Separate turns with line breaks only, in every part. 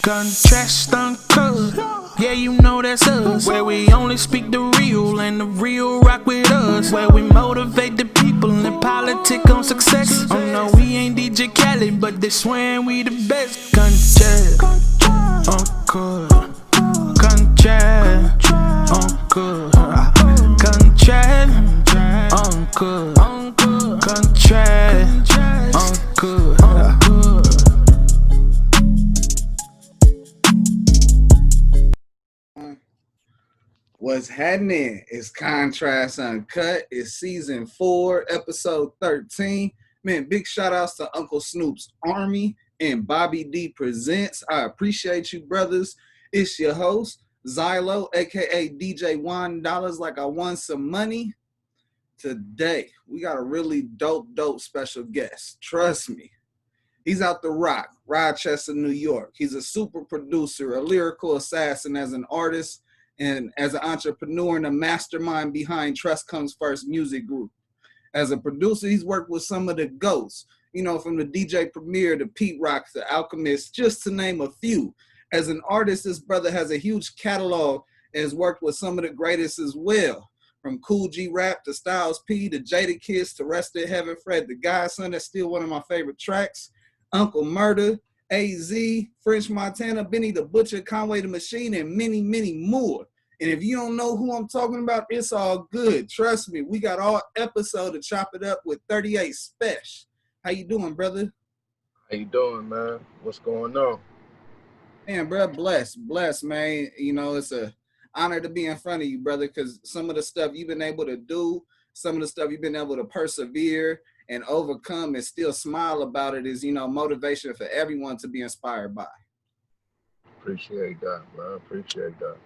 Contrast Uncut, yeah, you know that's us. Where we only speak the real and the real rock with us. Where we motivate the people and politic on success. Oh no, we ain't DJ Khaled, but they swearing we the best. Contrast Uncut, contrast Uncut, contrast Uncut, contrast Uncut.
What's happening? It's Contrast Uncut. It's season 4, episode 13. Man, big shout outs to Uncle Snoops Army and Bobby D Presents. I appreciate you, brothers. It's your host, Zylo, aka DJ $1 like I won some money. Today, we got a really dope special guest. Trust me. He's out the Rock, Rochester, New York. He's a super producer, a lyrical assassin as an artist, and as an entrepreneur and a mastermind behind Trust Comes First Music Group. As a producer, he's worked with some of the GOATs, from the DJ Premier to Pete Rock to Alchemist, just to name a few. As an artist, this brother has a huge catalog and has worked with some of the greatest as well. From Cool G Rap to Styles P to Jada Kiss to Rested Heaven Fred the Godson, that's still one of my favorite tracks. Uncle Murder, AZ, French Montana, Benny the Butcher, Conway the Machine, and many, many more. And if you don't know who I'm talking about, it's all good. Trust me, we got all episode to chop it up with 38 SPESH. How you doing, brother?
How you doing, man? What's going on?
Man, bro, blessed, man. It's a honor to be in front of you, brother, because some of the stuff you've been able to do, some of the stuff you've been able to persevere and overcome and still smile about it is, motivation for everyone to be inspired by.
Appreciate that, bro. Appreciate that.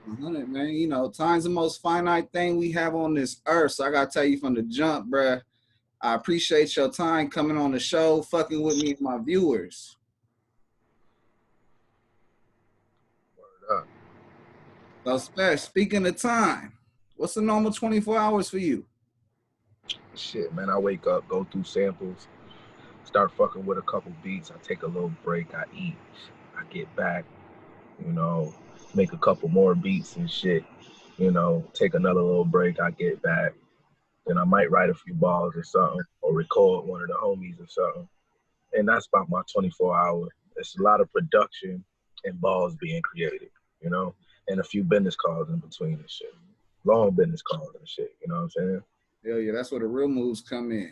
100, man. Time's the most finite thing we have on this earth. So I got to tell you from the jump, bruh, I appreciate your time coming on the show, fucking with me and my viewers.
Word up.
So, SPESH, speaking of time, what's the normal 24 hours for you?
Shit, man, I wake up, go through samples, start fucking with a couple beats. I take a little break. I eat. I get back, make a couple more beats and shit, take another little break. I get back. Then I might write a few bars or something or record one of the homies or something. And that's about my 24 hours. It's a lot of production and balls being created, and a few business calls in between and shit. Long business calls and shit, you know what I'm saying?
Hell yeah, that's where the real moves come in.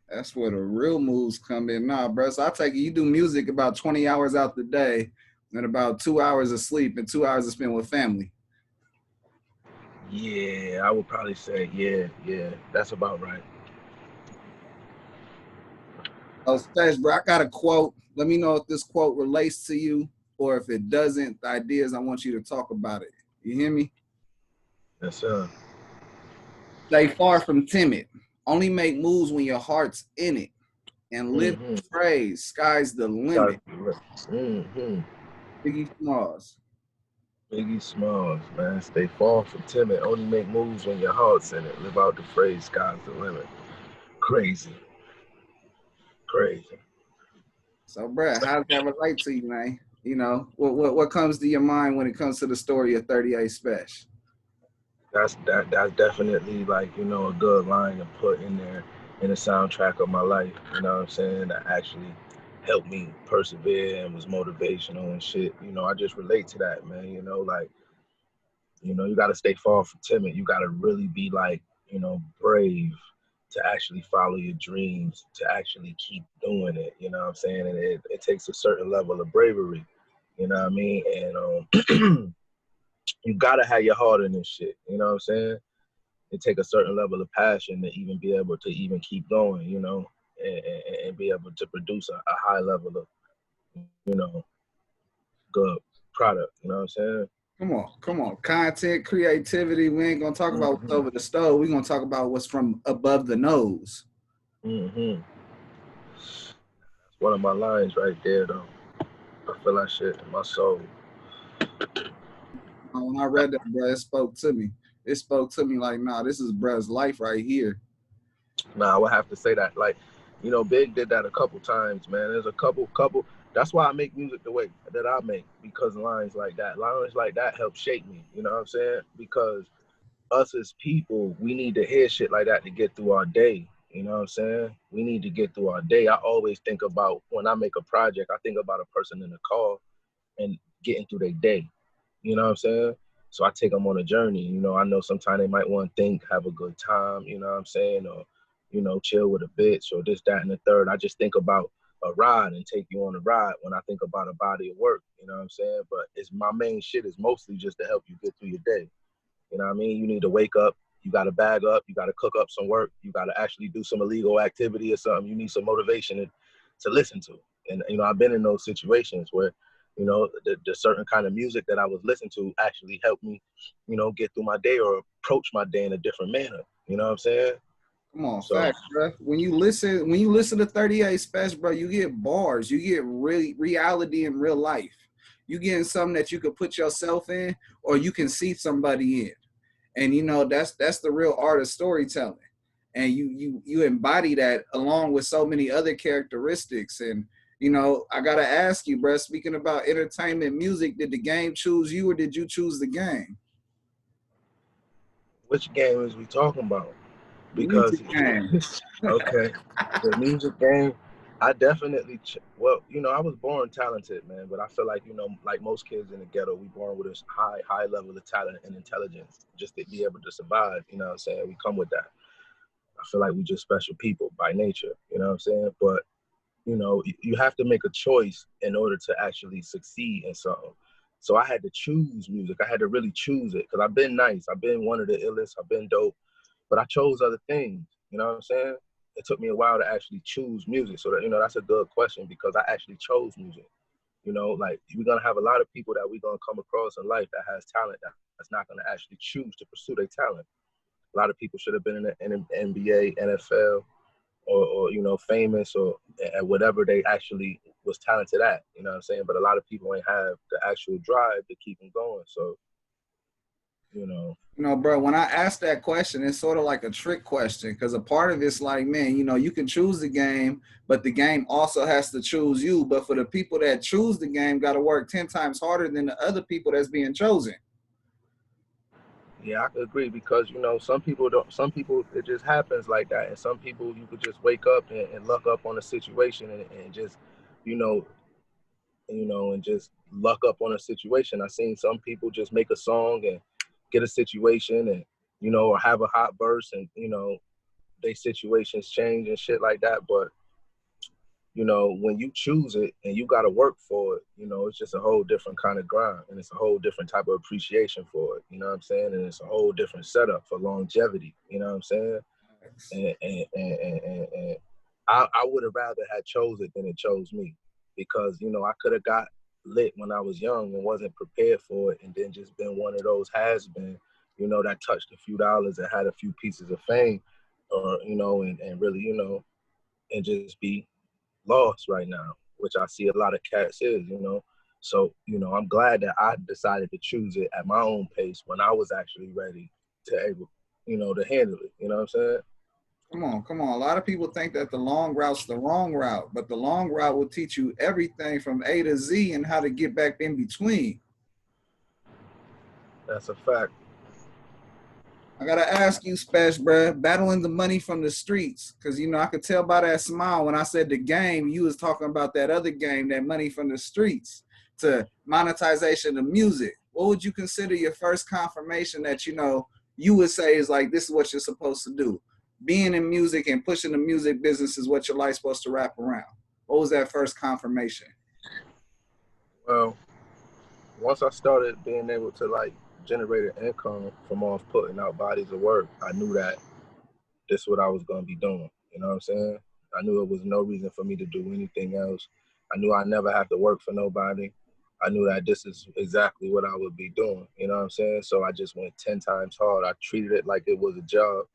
That's where the real moves come in. Nah, bro, so I take it you do music about 20 hours out the day and about 2 hours of sleep and 2 hours to spend with family.
Yeah, I would probably say, yeah, that's about right.
Oh, SPESH, bro, I got a quote. Let me know if this quote relates to you or if it doesn't. The idea is I want you to talk about it. You hear me?
Yes, sir.
Stay far from timid. Only make moves when your heart's in it. And live the phrase, sky's the limit. Biggie Smalls.
Biggie Smalls, man. Stay far from timid. Only make moves when your heart's in it. Live out the phrase, sky's the limit. Crazy.
So, bruh, how does that relate to you, man? What comes to your mind when it comes to the story of 38 SPESH?
That's definitely like, a good line to put in there in the soundtrack of my life, you know what I'm saying? That actually helped me persevere and was motivational and shit. I just relate to that, man. You gotta stay far from timid. You gotta really be like, brave to actually follow your dreams, to actually keep doing it, you know what I'm saying? And it takes a certain level of bravery, you know what I mean? And you gotta have your heart in this shit, you know what I'm saying? It takes a certain level of passion to even be able to even keep going, and be able to produce a high level of, good product, you know what I'm saying?
Come on. Content, creativity. We ain't gonna talk about what's over the stove. We're gonna talk about what's from above the nose.
That's one of my lines right there, though. I feel that shit in my soul.
When I read that, bro, it spoke to me. It spoke to me like, nah, this is bruh's life right here.
Nah, I would have to say that. Like, you know, Big did that a couple times, man. There's a couple. That's why I make music the way that I make, because lines like that help shape me. You know what I'm saying? Because us as people, we need to hear shit like that to get through our day. You know what I'm saying? We need to get through our day. I always think about, when I make a project, I think about a person in the car and getting through their day. You know what I'm saying? So I take them on a journey. You know, I know sometimes they might want to think, have a good time, you know what I'm saying? Or, you know, chill with a bitch or this, that, and the third. I just think about a ride and take you on a ride when I think about a body of work, you know what I'm saying? But it's my main shit is mostly just to help you get through your day. You know what I mean? You need to wake up, you got to bag up, you got to cook up some work, you got to actually do some illegal activity or something. You need some motivation to listen to. And, you know, I've been in those situations where, you know, the certain kind of music that I was listening to actually helped me, you know, get through my day or approach my day in a different manner. You know what I'm saying?
Come on,
So,
facts, bro. When you listen to 38 SPESH, bro, you get bars, you get reality in real life. You getting something that you could put yourself in, or you can see somebody in. And you know, that's the real art of storytelling. And you embody that along with so many other characteristics. And you know, I gotta ask you, bro, speaking about entertainment music, did the game choose you or did you choose the game?
which game is we talking about? Because
Music game.
okay, the music game, I definitely well, you know, I was born talented, man, but I feel like, you know, like most kids in the ghetto, we born with this high level of talent and intelligence just to be able to survive. You know what I'm saying? We come with that. I feel like we just special people by nature. You know what I'm saying? But you know, you have to make a choice in order to actually succeed in something. So I had to choose music. I had to really choose it because I've been nice. I've been one of the illest. I've been dope, but I chose other things. You know what I'm saying? It took me a while to actually choose music. So that, you know, that's a good question because I actually chose music. You know, like we're gonna have a lot of people that we're gonna come across in life that has talent that's not gonna actually choose to pursue their talent. A lot of people should have been in the NBA, NFL, or you know, famous or at whatever they actually was talented at. You know what I'm saying? But a lot of people ain't have the actual drive to keep them going. So, you know.
You know, bro, when I ask that question, it's sort of like a trick question because a part of it's like, man, you know, you can choose the game, but the game also has to choose you. But for the people that choose the game, got to work 10 times harder than the other people that's being chosen.
Yeah, I could agree because, you know, some people don't, some people, it just happens like that. And some people, you could just wake up and luck up on a situation and just, you know, and just luck up on a situation. I seen some people just make a song and get a situation and, you know, or have a hot verse and, you know, they situations change and shit like that. But, you know, when you choose it and you got to work for it, you know, it's just a whole different kind of grind and it's a whole different type of appreciation for it. You know what I'm saying? And it's a whole different setup for longevity. You know what I'm saying? And I would have rather had chose it than it chose me because, you know, I could have got lit when I was young and wasn't prepared for it and then just been one of those has been, you know, that touched a few dollars and had a few pieces of fame or, you know, and really, you know, and just be lost right now, which I see a lot of cats is, you know. So, you know, I'm glad that I decided to choose it at my own pace when I was actually ready to able, you know, to handle it. You know what I'm saying?
Come on, come on. A lot of people think that the long route's the wrong route, but the long route will teach you everything from A to Z and how to get back in between.
That's a fact.
I gotta ask you, Spesh, bruh, battling the money from the streets, because you know I could tell by that smile when I said the game, you was talking about that other game, that money from the streets to monetization of music. What would you consider your first confirmation that you know you would say is like this is what you're supposed to do? Being in music and pushing the music business is what your life's supposed to wrap around. What was that first confirmation?
Well, once I started being able to like generate an income from off putting out bodies of work, I knew that this is what I was gonna be doing. You know what I'm saying? I knew it was no reason for me to do anything else. I knew I never have to work for nobody. I knew that this is exactly what I would be doing. You know what I'm saying? So I just went 10 times hard. I treated it like it was a job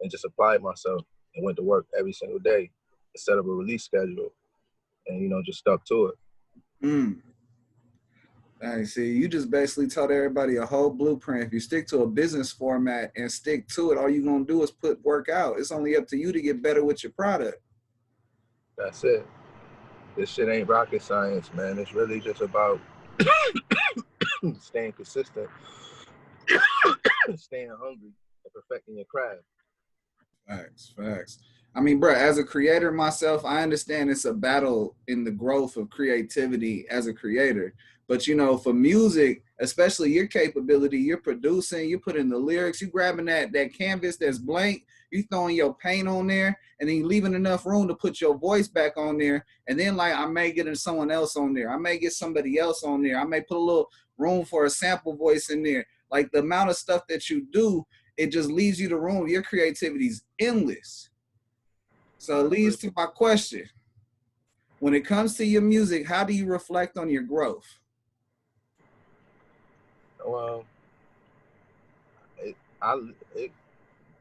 and just applied myself and went to work every single day and set up a release schedule and, you know, just stuck to it.
Mm. I see. You just basically told everybody a whole blueprint. If you stick to a business format and stick to it, all you're gonna do is put work out. It's only up to you to get better with your product.
That's it. This shit ain't rocket science, man. It's really just about staying consistent, staying hungry, and perfecting your craft.
Facts. I mean, bro, as a creator myself, I understand it's a battle in the growth of creativity as a creator. But you know, for music, especially your capability, you're producing, you put in the lyrics, you grabbing that canvas that's blank, you throwing your paint on there, and then you leaving enough room to put your voice back on there. And then like I may get someone else on there. I may get somebody else on there. I may put a little room for a sample voice in there. Like the amount of stuff that you do, it just leaves you the room. Your creativity is endless. So it leads to my question. When it comes to your music, how do you reflect on your growth?
Well,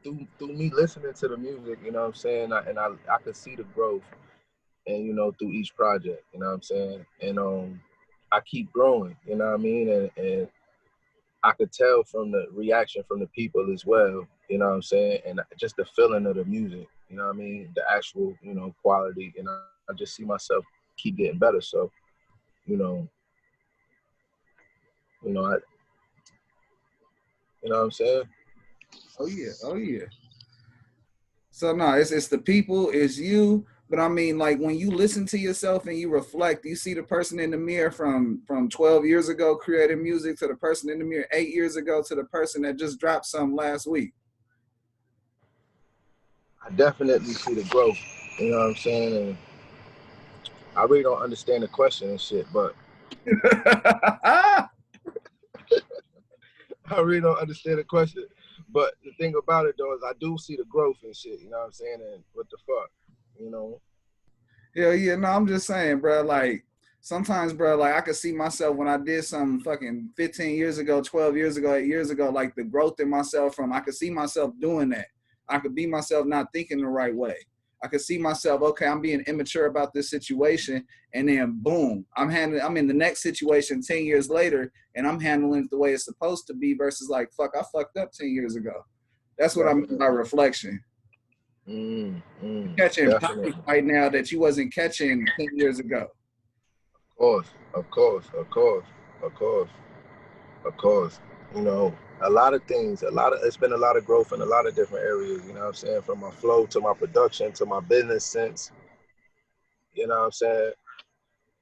through me listening to the music, you know what I'm saying, I could see the growth, and you know, through each project, you know what I'm saying, and I keep growing, you know what I mean, and I could tell from the reaction from the people as well, you know what I'm saying, and just the feeling of the music, you know what I mean, the actual, you know, quality, and I just see myself keep getting better. So, you know, I, you know what I'm saying.
Oh yeah. So no, it's the people, it's you. But I mean, like when you listen to yourself and you reflect, you see the person in the mirror from 12 years ago creating music to the person in the mirror 8 years ago to the person that just dropped something last week.
I definitely see the growth, you know what I'm saying, and I really don't understand the question and shit, but I really don't understand the question. But the thing about it though is I do see the growth and shit, you know what I'm saying, and what the fuck, you know.
Hell yeah, no, I'm just saying, bro. Like sometimes, bro, like I could see myself when I did something fucking 15 years ago, 12 years ago, 8 years ago, like the growth in myself from I could see myself doing that. I could be myself not thinking the right way. I could see myself, okay, I'm being immature about this situation, and then boom, I'm in the next situation 10 years later, and I'm handling it the way it's supposed to be versus like, fuck, I fucked up 10 years ago. That's what I mean by reflection. Catching
Definitely.
pockets right now that you wasn't catching 10 years ago.
Of course. You know, a lot of things, it's been a lot of growth in a lot of different areas, you know what I'm saying? From my flow to my production to my business sense, you know what I'm saying?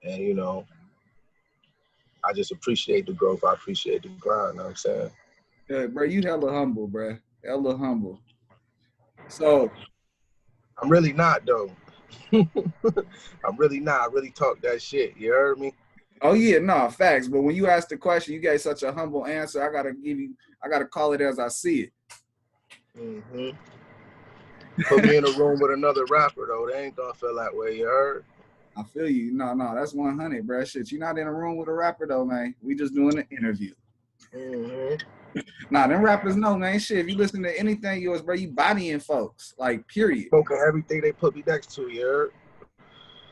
And, you know, I just appreciate the growth. I appreciate the grind, you know what I'm saying?
Yeah, bro, you hella humble, bro. Hella humble. So,
I'm really not, though. I'm really not. I really talk that shit. You heard me?
oh yeah, no, facts. But when you asked the question, you gave such a humble answer. I gotta call it as I see it.
Mm-hmm. Put me in a room with another rapper, though. They ain't gonna feel that way, you heard?
I feel you. No, that's 100, bro. Shit, you're not in a room with a rapper though, man. We just doing an interview.
Mm-hmm.
Nah, them rappers know, man. Shit, if you listen to anything yours, bro, you bodying folks. Like, period.
Smoking everything they put me next to, you heard?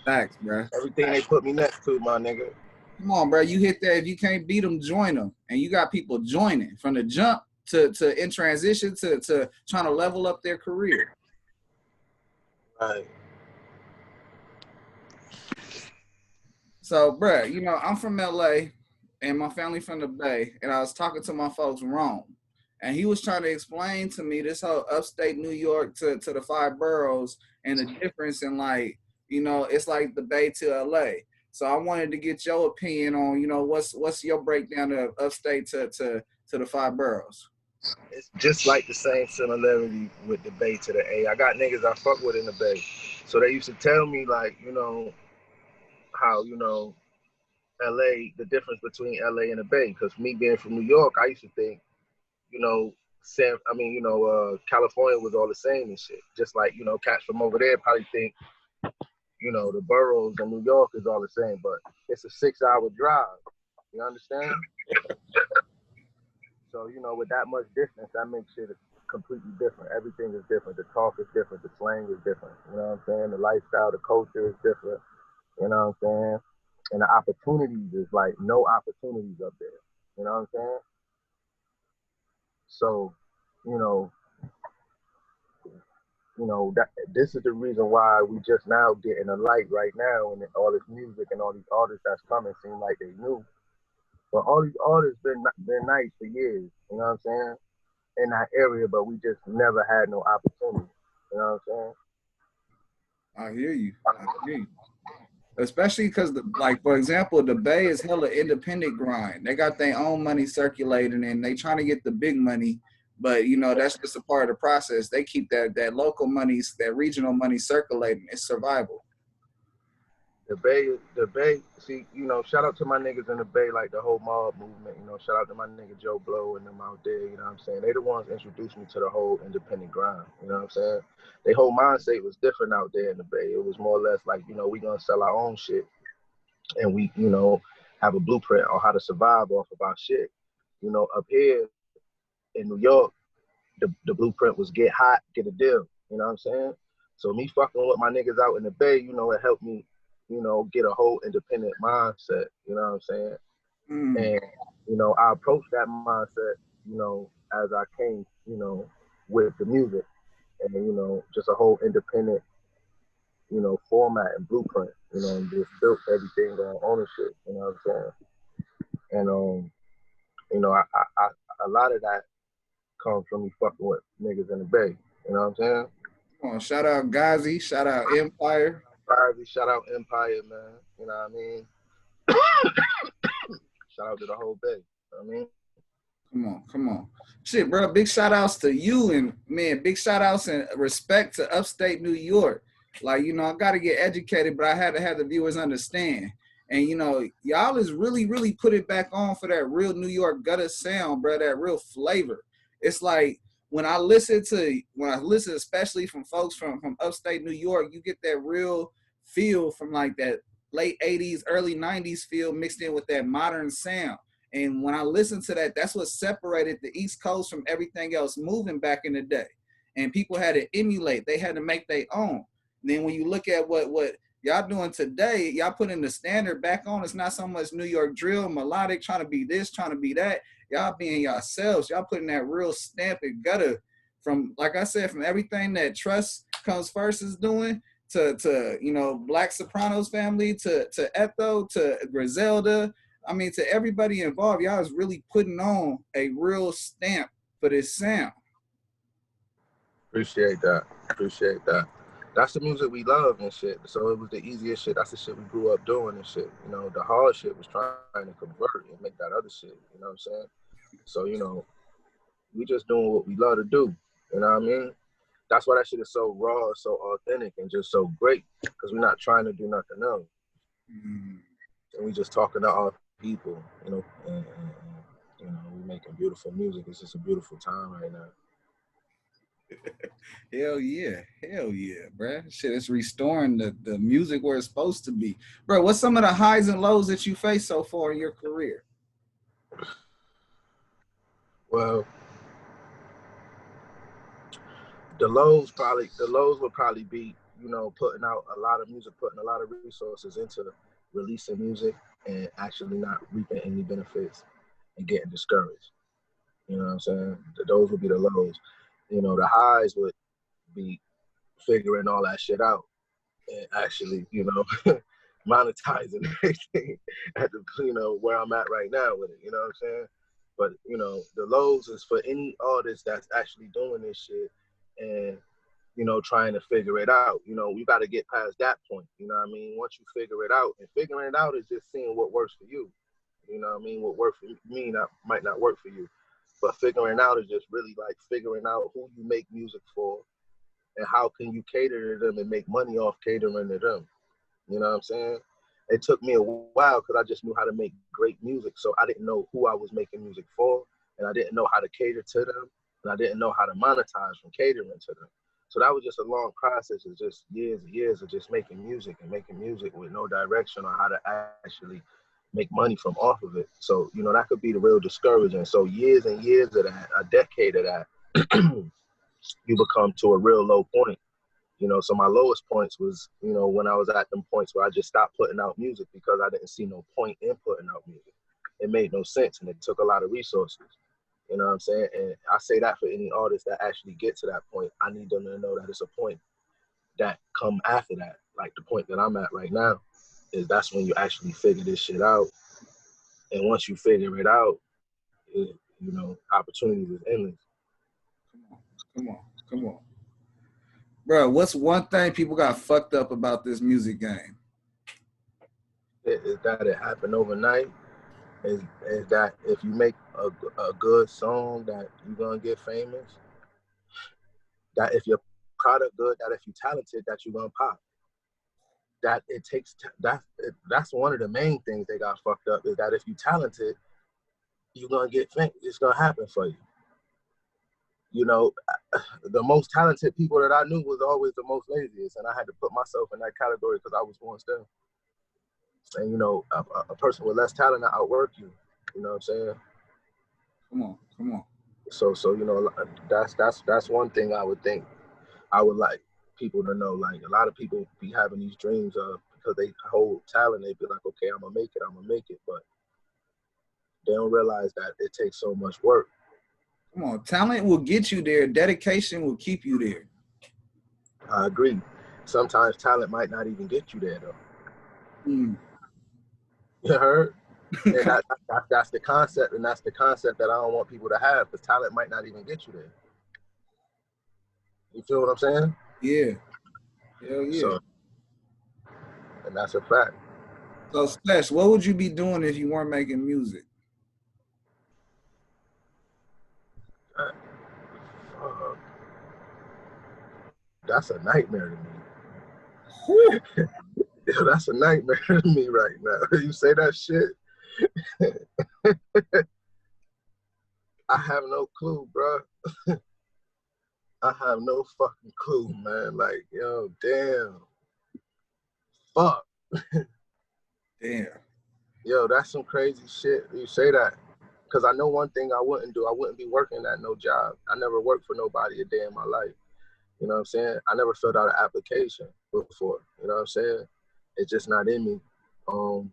Facts, bro.
Everything they put me next to, my nigga.
Come on, bro. You hit that. If you can't beat them, join them. And you got people joining from the jump to in transition to trying to level up their career.
Right.
So, bro, you know, I'm from LA and my family from the Bay, and I was talking to my folks Rome. And he was trying to explain to me this whole upstate New York to the five boroughs and the difference in like, you know, it's like the Bay to LA. So I wanted to get your opinion on, you know, what's your breakdown of upstate to the five boroughs?
It's just like the same similarity with the Bay to the A. I got niggas I fuck with in the Bay. So they used to tell me like, you know, how, you know, LA, the difference between LA and the Bay. Because me being from New York, I used to think, you know, California was all the same and shit. Just like, you know, cats from over there probably think, you know, the boroughs in New York is all the same, but it's a 6-hour drive. You understand? So, you know, with that much distance, that makes shit completely different. Everything is different. The talk is different. The slang is different. You know what I'm saying? The lifestyle, the culture is different. You know what I'm saying? And the opportunities is like no opportunities up there. You know what I'm saying? So, you know, that this is the reason why we just now getting a light right now, and all this music and all these artists that's coming seem like they new. But all these artists been nice for years, you know what I'm saying? In that area, but we just never had no opportunity. You know what I'm saying?
I hear you. Especially because, like, for example, the Bay is hella independent grind. They got their own money circulating, and they trying to get the big money. But you know, that's just a part of the process. They keep that local money, that regional money circulating. It's survival.
The Bay. See, shout out to my niggas in the Bay, like the whole mob movement. Shout out to my nigga Joe Blow and them out there. You know what I'm saying? They the ones introduced me to the whole independent grind. You know what I'm saying? Their whole mindset was different out there in the Bay. It was more or less like, we gonna sell our own shit, and we, have a blueprint on how to survive off of our shit. Up here in New York, the blueprint was get hot, get a deal. You know what I'm saying? So me fucking with my niggas out in the Bay, it helped me, get a whole independent mindset. You know what I'm saying? And, I approached that mindset, as I came, with the music and, just a whole independent, format and blueprint, and just built everything on ownership, you know what I'm saying? And, I a lot of that comes from me fucking with niggas in the Bay, you know what I'm saying?
Come on, shout out Ghazi, shout out Empire.
Shout out Empire, man, you know what I mean? Shout out to the whole Bay, you know what I mean?
Come on. Shit, bro, big shout outs to you, and man, big shout outs and respect to upstate New York. Like, I got to get educated, but I had to have the viewers understand. And, y'all is really, really put it back on for that real New York gutter sound, bro, that real flavor. It's like when I listen, especially from folks from upstate New York, you get that real feel from like that late 80s, early 90s feel mixed in with that modern sound. And when I listen to that, that's what separated the East Coast from everything else moving back in the day. And people had to emulate. They had to make their own. And then when you look at what y'all doing today, y'all putting the standard back on. It's not so much New York drill, melodic, trying to be this, trying to be that. Y'all being yourselves. Y'all putting that real stamp and gutter from, like I said, from everything that Trust Comes First is doing to Black Sopranos family, to Etho, to Griselda. I mean, to everybody involved, y'all is really putting on a real stamp for this sound.
Appreciate that. That's the music we love and shit. So it was the easiest shit. That's the shit we grew up doing and shit. The hard shit was trying to convert and make that other shit. You know what I'm saying? So, we just doing what we love to do. You know what I mean? That's why that shit is so raw, so authentic, and just so great. Because we're not trying to do nothing else. And we just talking to our people, and we're making beautiful music. It's just a beautiful time right now.
Hell yeah, bruh. Shit, it's restoring the music where it's supposed to be. Bro, what's some of the highs and lows that you faced so far in your career?
Well, the lows would probably be, putting out a lot of music, putting a lot of resources into releasing music and actually not reaping any benefits and getting discouraged. You know what I'm saying? Those would be the lows. The highs would be figuring all that shit out and actually, monetizing everything at the, where I'm at right now with it, you know what I'm saying? But, the lows is for any artist that's actually doing this shit and, trying to figure it out. We got to get past that point, you know what I mean? Once you figure it out, and figuring it out is just seeing what works for you. You know what I mean? What works for me might not work for you. But figuring out is just really like figuring out who you make music for and how can you cater to them and make money off catering to them. You know what I'm saying? It took me a while because I just knew how to make great music. So I didn't know who I was making music for, and I didn't know how to cater to them, and I didn't know how to monetize from catering to them. So that was just a long process of just years and years of just making music with no direction on how to actually make money from off of it. So, that could be the real discouraging. So years and years of that, a decade of that, you become to a real low point. You know, so my lowest points was, you know, when I was at them points where I just stopped putting out music because I didn't see no point in putting out music. It made no sense, and it took a lot of resources. You know what I'm saying? And I say that for any artist that actually get to that point. I need them to know that it's a point that come after that. Like the point that I'm at right now is that's when you actually figure this shit out. And once you figure it out, you know, opportunities is endless.
Come on. Bro, what's one thing people got fucked up about this music game?
Is that it happened overnight. Is that if you make a good song that you're gonna get famous, that if your product good, that if you're talented, that you're gonna pop. That it takes that's one of the main things they got fucked up, is that if you're talented, you're gonna get famous. It's gonna happen for you. You know, the most talented people that I knew was always the most laziest, and I had to put myself in that category because I was one still. And you know, a person with less talent will outwork you. You know what I'm saying?
Come on.
So you know, that's one thing I would think I would like people to know. Like a lot of people be having these dreams of, because they hold talent, they be like, okay, I'm gonna make it, but they don't realize that it takes so much work.
Come on, talent will get you there. Dedication will keep you there.
I agree. Sometimes talent might not even get you there though. You heard? And that's the concept, and that's the concept that I don't want people to have, because talent might not even get you there. You feel what I'm saying?
Yeah. Hell yeah.
So, and that's a fact.
So, SPESH, what would you be doing if you weren't making music?
That's a nightmare to me. That's a nightmare to me right now. You say that shit. I have no clue, bro. I have no fucking clue, man. Like, yo, damn. Fuck.
Damn.
Yo, that's some crazy shit. You say that. Because I know one thing I wouldn't do. I wouldn't be working at no job. I never worked for nobody a day in my life. You know what I'm saying? I never filled out an application before. You know what I'm saying? It's just not in me. I'm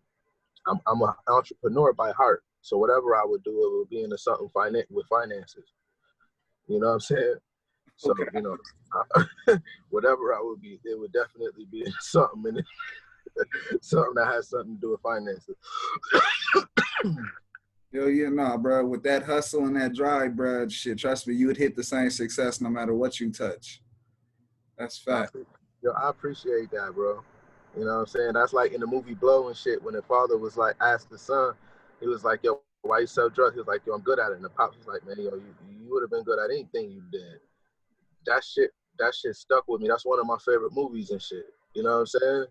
an entrepreneur by heart. So whatever I would do, it would be into something with finances. You know what I'm saying? So, okay. You know, whatever I would be, it would definitely be something in it, something that has something to do with finances.
Yo, yeah, nah, bro. With that hustle and that drive, bro, shit, trust me, you would hit the same success no matter what you touch. That's fact.
Yo, I appreciate that, bro. You know what I'm saying? That's like in the movie Blow and shit, when the father was like, asked the son, he was like, yo, why you sell drugs? He was like, yo, I'm good at it. And the pops was like, man, yo, you would have been good at anything you did. That shit stuck with me. That's one of my favorite movies and shit. You know what I'm saying?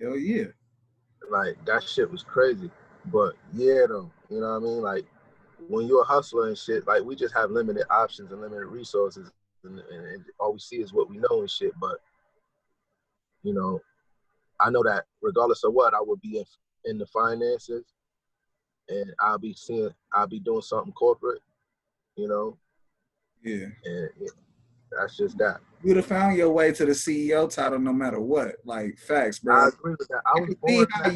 Hell yeah.
Like, that shit was crazy. But yeah, though, you know what I mean? Like, when you're a hustler and shit, like, we just have limited options and limited resources, and all we see is what we know and shit. But, you know, I know that regardless of what, I would be in the finances, and I'll be doing something corporate, you know?
Yeah.
And yeah, that's just that.
You'd have found your way to the CEO title no matter what. Like, facts, bro.
I agree with that. I was born
see how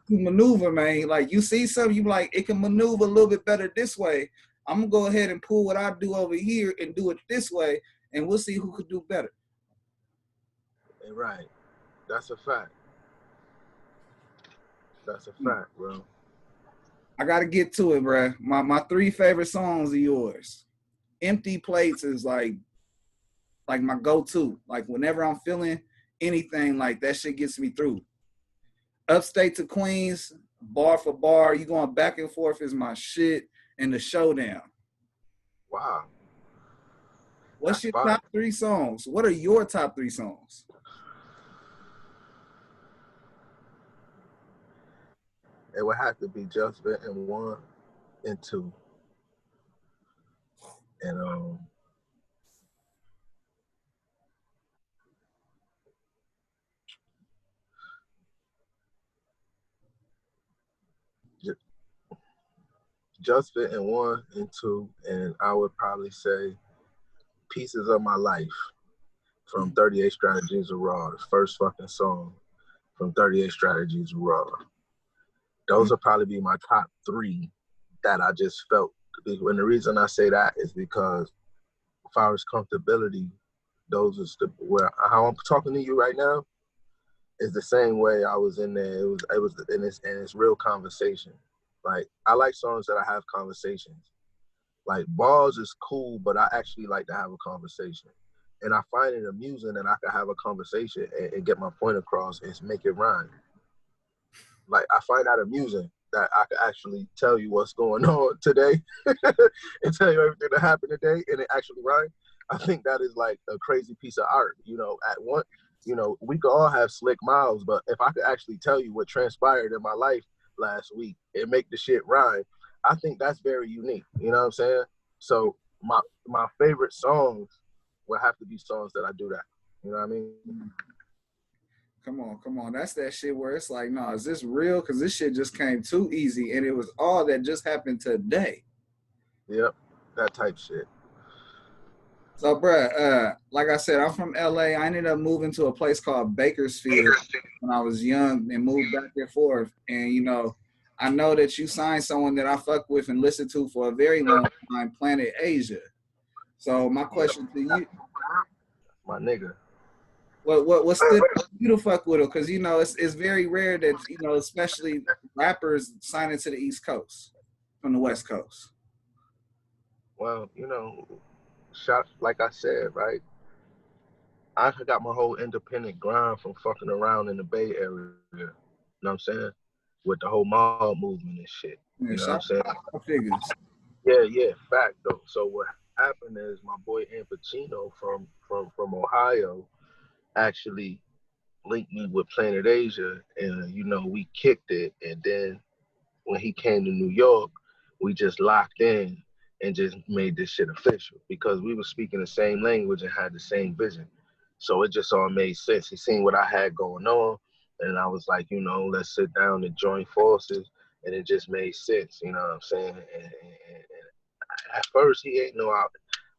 you maneuver, man. Like, you see something, you be like, it can maneuver a little bit better this way. I'm going to go ahead and pull what I do over here and do it this way, and we'll see who could do better.
Right. That's a fact. That's a fact, bro.
I got to get to it, bro. My 3 favorite songs are yours. Empty Plates is like my go-to. Like, whenever I'm feeling anything, like, that shit gets me through. Upstate to Queens, bar for bar, you going back and forth is my shit. And The Showdown.
Wow.
What's your top 3 songs? What are your top 3 songs?
It would have to be Just Written 1 and 2. And Just Written 1 and 2, and I would probably say Pieces of My Life from 38 Strategies of Raw, the first fucking song from 38 Strategies of Raw. Those will probably be my top 3 that I just felt. And the reason I say that is because as far as comfortability, those is where how I'm talking to you right now is the same way I was in there. It was and it's real conversation. Like I like songs that I have conversations. Like bars is cool, but I actually like to have a conversation. And I find it amusing that I can have a conversation and get my point across and make it rhyme. Like I find that amusing that I can actually tell you what's going on today and tell you everything that happened today and it actually rhyme. I think that is like a crazy piece of art. You know, at one, you know, we could all have slick mouths, but if I could actually tell you what transpired in my life last week and make the shit rhyme, I think that's very unique. You know what I'm saying? So my favorite songs will have to be songs that I do that. You know what I mean?
Come on. That's that shit where it's like, no, is this real? Because this shit just came too easy, and it was all that just happened today.
Yep, that type shit.
So, bruh, like I said, I'm from LA. I ended up moving to a place called Bakersfield when I was young and moved back and forth. And, you know, I know that you signed someone that I fuck with and listened to for a very long time, Planet Asia. So my question to you,
my nigga,
what stood you to fuck with him? Because you know it's very rare that you know, especially rappers signing to the East Coast from the West Coast.
Well, you know, like I said, right? I got my whole independent grind from fucking around in the Bay Area. You know what I'm saying? With the whole mob movement and shit.
Yeah,
you know what I'm saying?
Figures.
Yeah, fact though. So what happened is my boy Pacino from Ohio actually linked me with Planet Asia, and you know we kicked it. And then when he came to New York, we just locked in and just made this shit official because we were speaking the same language and had the same vision. So it just all made sense. He seen what I had going on, and I was like, you know, let's sit down and join forces, and it just made sense. You know what I'm saying? And at first, he ain't know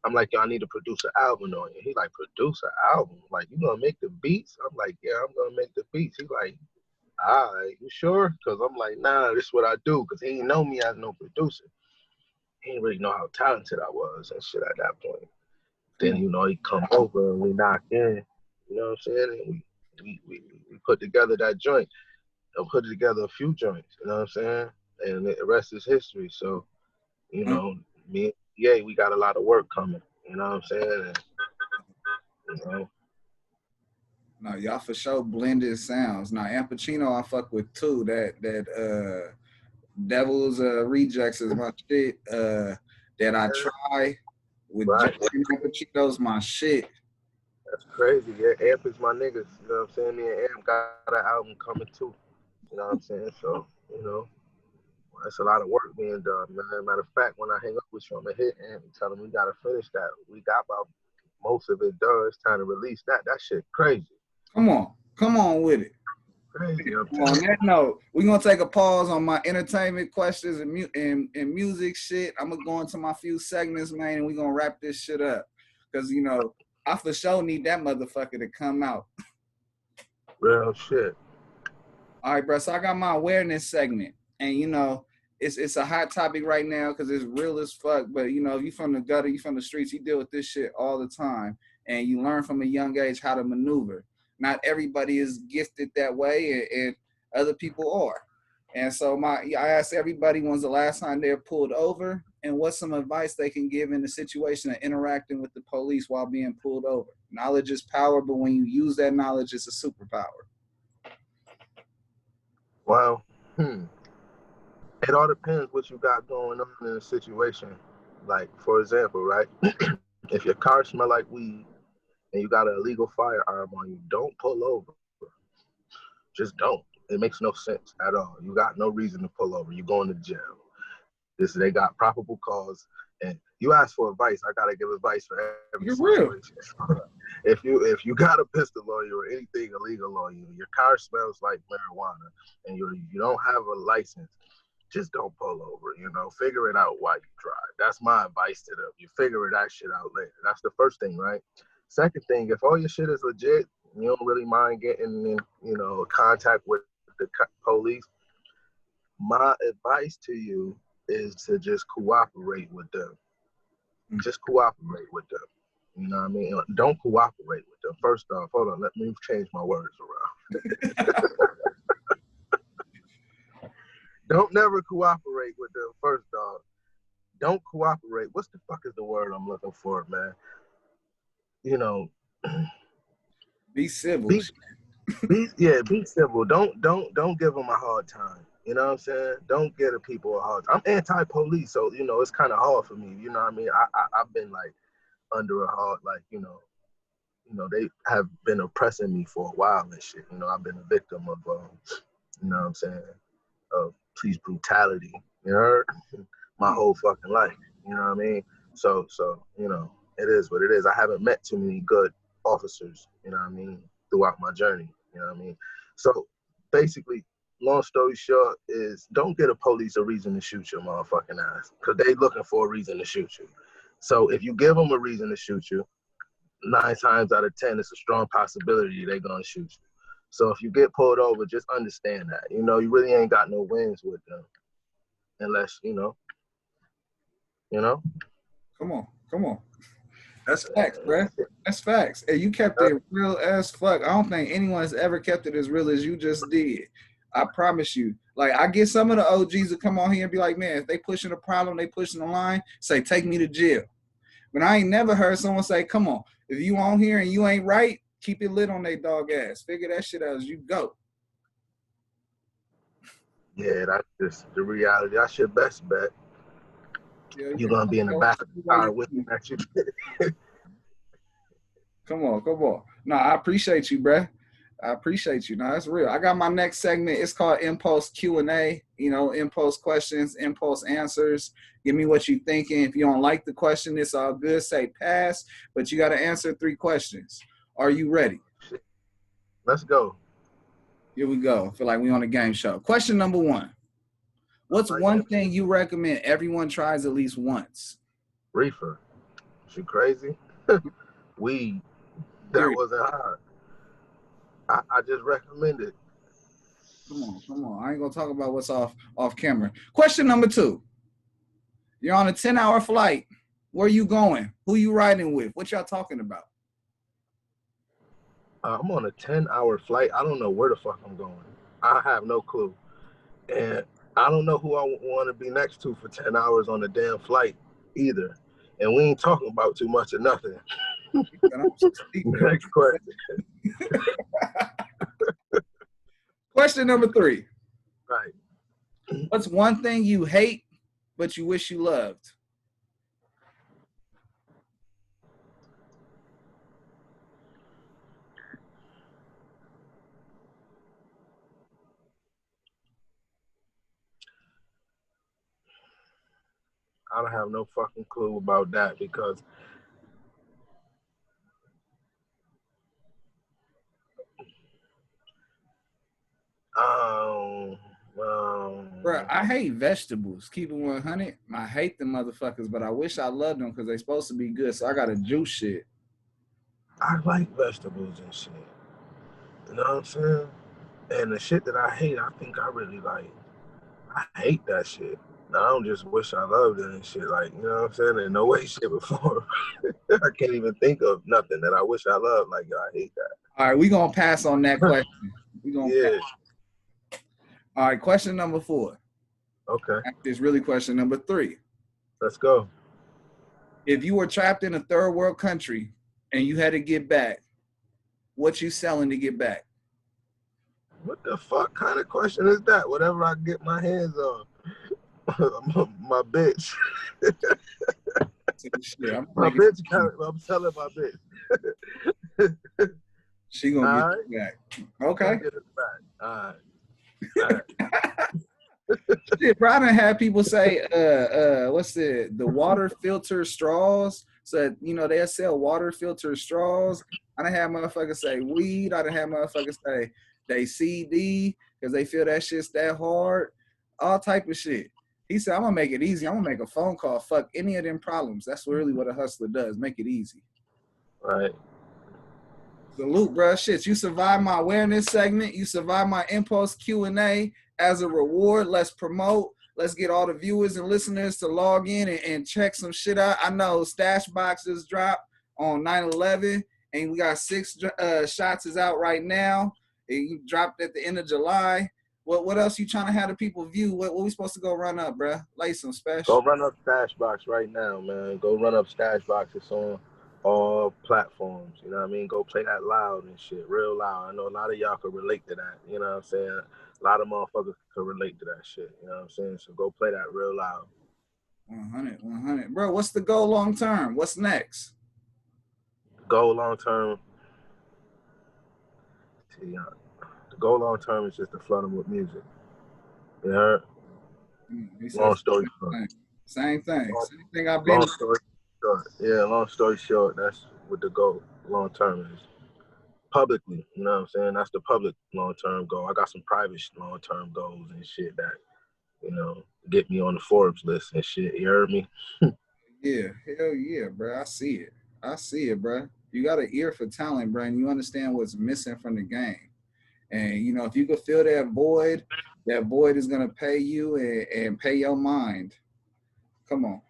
I'm like, yo, I need to produce an album on you. He like, produce an album? Like, you gonna make the beats? I'm like, yeah, I'm gonna make the beats. He like, all right, you sure? Because I'm like, nah, this is what I do. Because he didn't know me as no producer. He didn't really know how talented I was and shit at that point. Then, you know, he come over and we knocked in, you know what I'm saying? And we put together that joint. And put together a few joints, you know what I'm saying? And the rest is history. So, you know, me and EA, we got a lot of work coming, you know what I'm saying? And, you know.
No, y'all for sure blended sounds. Now, Pacino I fuck with too. That Devil's Rejects is my shit. That I Try with
Right.
Pacino's my shit.
That's crazy. Yeah, Amp is my niggas, you know what I'm saying? Me and Amp got an album coming too, you know what I'm saying? So, you know, that's a lot of work being done, man. Matter of fact, when I hang up with you, I'm gonna hit Amp and tell him we gotta finish that. We got about most of it done. It's time to release that. That shit crazy.
Come on with it.
Crazy.
On that note, we're gonna take a pause on my entertainment questions and music shit. I'm gonna go into my few segments, man, and we're gonna wrap this shit up. Cause you know, I for sure need that motherfucker to come out.
Real shit.
All right, bro. So I got my awareness segment, and you know, it's a hot topic right now because it's real as fuck. But you know, if you from the gutter, you from the streets, you deal with this shit all the time, and you learn from a young age how to maneuver. Not everybody is gifted that way, and other people are. And so I asked everybody when's the last time they're pulled over, and what's some advice they can give in the situation of interacting with the police while being pulled over. Knowledge is power, but when you use that knowledge, it's a superpower.
Well, it all depends what you got going on in a situation. Like, for example, right? If your car smell like weed and you got an illegal firearm on you, don't pull over. Just don't. It makes no sense at all. You got no reason to pull over. You're going to jail. They got probable cause. And you ask for advice, I gotta give advice for every situation. If you got a pistol on you or anything illegal on you, your car smells like marijuana, and you don't have a license, just don't pull over. You know, figure it out while you drive. That's my advice to them. You figure that shit out later. That's the first thing, right? Second thing, if all your shit is legit, you don't really mind getting in, you know, contact with the police, my advice to you is to just cooperate with them. Just cooperate with them. You know what I mean? Don't cooperate with them. First off, hold on, let me change my words around. Don't never cooperate with them. First off, don't cooperate. What's the fuck is the word I'm looking for, man? You know,
be civil.
Be civil. Don't give them a hard time. You know what I'm saying? Don't give the people a hard time. I'm anti-police, so you know it's kind of hard for me. You know what I mean? I've been like under a hard, like you know they have been oppressing me for a while and shit. You know, I've been a victim of you know what I'm saying, of police brutality. You know, my whole fucking life. You know what I mean? So you know, it is what it is. I haven't met too many good officers. You know what I mean? Throughout my journey. You know what I mean? So basically, long story short is don't get a police a reason to shoot your motherfucking ass, because they looking for a reason to shoot you. So if you give them a reason to shoot you, 9 times out of 10, it's a strong possibility they're gonna shoot you. So if you get pulled over, just understand that. You know, you really ain't got no wins with them, unless you know.
Come on. That's facts, bruh. That's facts. And you kept it real as fuck. I don't think anyone's ever kept it as real as you just did. I promise you. Like, I get some of the OGs to come on here and be like, man, if they pushing a problem, they pushing the line, say, take me to jail. But I ain't never heard someone say, come on, if you on here and you ain't right, keep it lit on they dog ass. Figure that shit out as you go.
Yeah, that's just the reality. That's your best bet. Yeah, you're going to be in the back of the car with me.
Come on. No, I appreciate you, bruh. I appreciate you. No, that's real. I got my next segment. It's called Impulse Q&A. You know, impulse questions, impulse answers. Give me what you thinking. If you don't like the question, it's all good. Say pass, but you got to answer 3 questions. Are you ready?
Let's go.
Here we go. I feel like we on a game show. Question number 1. What's one thing you recommend everyone tries at least once?
Reefer. You crazy? Weed. That wasn't hard. I just recommend it.
Come on. I ain't gonna talk about what's off camera. Question number 2. You're on a 10-hour flight. Where you going? Who you riding with? What y'all talking about?
I'm on a 10-hour flight. I don't know where the fuck I'm going. I have no clue. And I don't know who I want to be next to for 10 hours on a damn flight either. And we ain't talking about too much of nothing. Next question.
Question number 3.
Right.
What's one thing you hate but you wish you loved?
I don't have no fucking clue about that because
Bro, I hate vegetables. Keep it 100. I hate them motherfuckers, but I wish I loved them because they're supposed to be good. So I gotta juice shit.
I like vegetables and shit. You know what I'm saying? And the shit that I hate, I think I really like. I hate that shit. I don't just wish I loved it and shit. Like, you know what I'm saying? In no way, shape, or form. I can't even think of nothing that I wish I loved. Like, yo, I hate that.
All right, we're going to pass on that question.
Yeah.
Pass. All right, question number 4.
Okay.
It's really question number 3.
Let's go.
If you were trapped in a third world country and you had to get back, what you selling to get back?
What the fuck kind of question is that? Whatever I get my hands on. My bitch. My bitch, I'm selling my bitch.
She gonna get it back. Okay.
Get it back. All right.
Shit, bro, I done had people say, what's the water filter straws? So, you know, they'll sell water filter straws. I done had motherfuckers say weed. I done had motherfuckers say they CD because they feel that shit's that hard. All type of shit. He said, I'm going to make it easy. I'm going to make a phone call. Fuck any of them problems. That's really what a hustler does. Make it easy.
Right.
Salute, bro. Shit, you survived my awareness segment. You survived my impulse Q&A. As a reward, let's promote. Let's get all the viewers and listeners to log in and check some shit out. I know Stash Boxes dropped on 9/11, and we got 6 shots is out right now. It dropped at the end of July. What else you trying to have the people view? What we supposed to go run up, bro? Lay some special.
Go run up Stash Box right now, man. Go run up Stash Box. It's on all platforms. You know what I mean? Go play that loud and shit, real loud. I know a lot of y'all can relate to that. You know what I'm saying? A lot of motherfuckers can relate to that shit. You know what I'm saying? So go play that real loud.
100. Bro, what's the goal long term? What's next?
Goal long term. See, the goal long term is just to flood them with music. You heard? Long story short.
Same thing I've been.
Long story short. Yeah, long story short, that's what the goal long term is. Publicly, you know what I'm saying? That's the public long-term goal. I got some private long-term goals and shit that, you know, get me on the Forbes list and shit. You heard me?
Yeah, hell yeah, bro. I see it, bro. You got an ear for talent, bro, and you understand what's missing from the game. And, you know, if you could fill that void is going to pay you and pay your mind. Come on.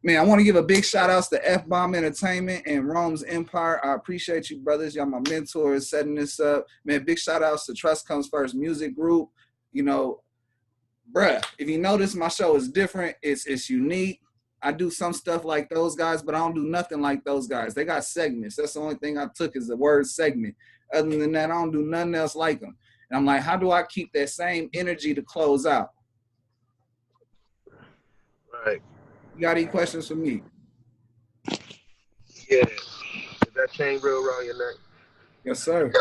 Man, I want to give a big shout outs to F-Bomb Entertainment and Rome's Empire. I appreciate you, brothers. Y'all my mentors setting this up. Man, big shout outs to Trust Comes First Music Group. You know, bruh, if you notice, my show is different. It's unique. I do some stuff like those guys, but I don't do nothing like those guys. They got segments. That's the only thing I took is the word segment. Other than that, I don't do nothing else like them. And I'm like, how do I keep that same energy to close out?
Right.
You got any questions for me?
Yeah. Is that chain real around your neck?
Yes, sir.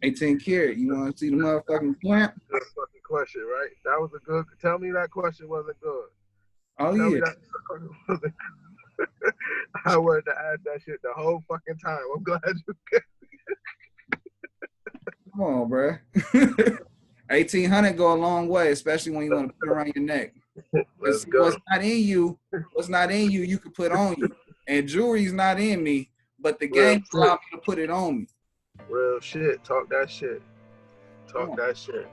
18 karat. You want to see the motherfucking clamp?
Good fucking question, right? That was a good. Tell me that question wasn't good.
Oh,
Tell
yeah.
I wanted to ask that shit the whole fucking time. I'm glad you could.
Come on, bro. 1800 go a long way, especially when you want to put it around your neck.
Let's go.
What's not in you, you can put on you. And jewelry's not in me, but the game allowed me to put it on me.
Real shit. Talk that shit. Talk that shit.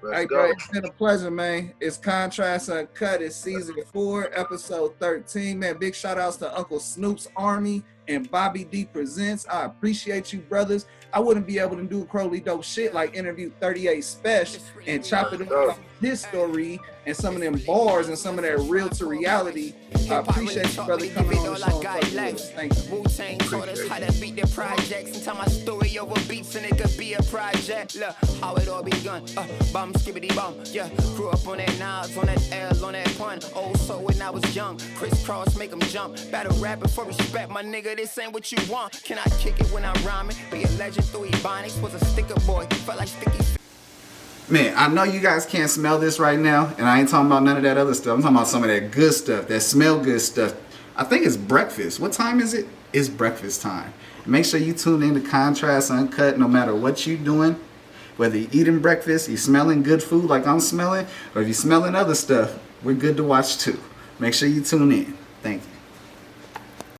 Let's go.
Bro, it's been a pleasure, man. It's Contrast Uncut. It's season 4, episode 13. Man, big shout outs to Uncle Snoops Army and Bobby D Presents. I appreciate you, brothers. I wouldn't be able to do Crowley dope shit like interview 38 SPESH and chop it up his story and some of them bars and some of that real to reality. I appreciate you, brother, coming on the show and fucking with us. Thank you.
Wu-Tang taught us how to beat the projects and tell my story over beats and it could be a project. Look how it all begun. Bum skibbity bum. Yeah, grew up on that Nas, on that L, on that pun. Old soul when I was young. Crisscross make them jump. Battle rapping for respect, my nigga. This ain't what you want. Can I kick it when I'm rhyming? Be a legend through Ebonics. Was a sticker boy. Felt like sticky.
Man, I know you guys can't smell this right now, and I ain't talking about none of that other stuff. I'm talking about some of that good stuff, that smell good stuff. I think it's breakfast. What time is it? It's breakfast time. Make sure you tune in to Contrast Uncut no matter what you're doing. Whether you're eating breakfast, you're smelling good food like I'm smelling, or if you're smelling other stuff, we're good to watch too. Make sure you tune in. Thank you.